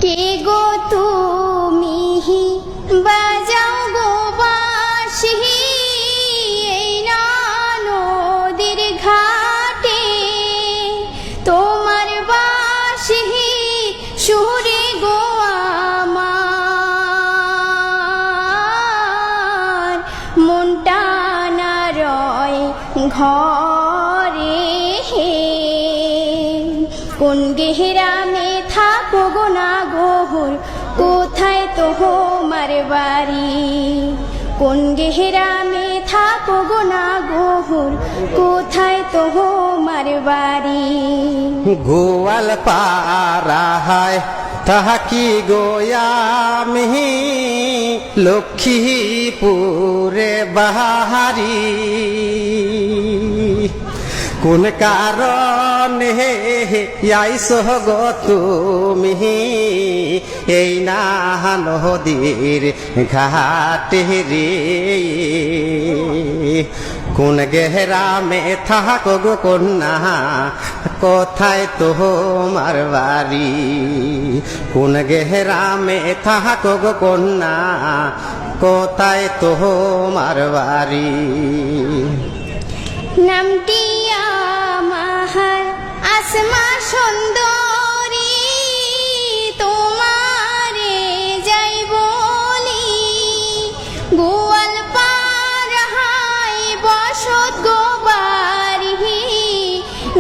কে গো তুমি বাজাও গো বাঁশি এই না নদীর ঘাটে, তোমার বাঁশি সুরে গো আমার মনটা না রয় ঘরে। কোন গেহরামে থাকো গো না গোহর, কোথায় তোমার বাড়ি? কোন গেহরামে থাকো গো না গোহর, কোথায় তোমার বাড়ি? গোয়াল পাড়ায় থাকি গোয়ামি লক্ষ্মীপুরে বাহারি। কোন কারণে আইসো গো তুমি এই না নদীর ঘাটে রে? কোন গেহরামে থাকো গো কন্যা, কোথায় তোমার বাড়ি? কোন গেহরামে থাকো গো কন্যা, কোথায় তোমার বাড়ি? নামটি আমার আসমা সুন্দরী, তোমারে যাই বলি গোয়াল পাড়ায় বসত গো বাড়ি।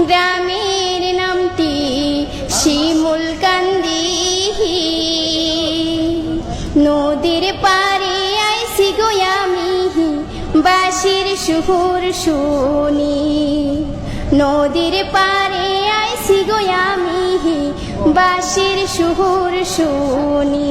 গ্রামের নামটি শিমুল কান্দি, নদীর পারে আইসি গো আমি বাঁশির সুর শুনি। নদীর পারে আইসি গো আমি বাঁশির সুর শুনি।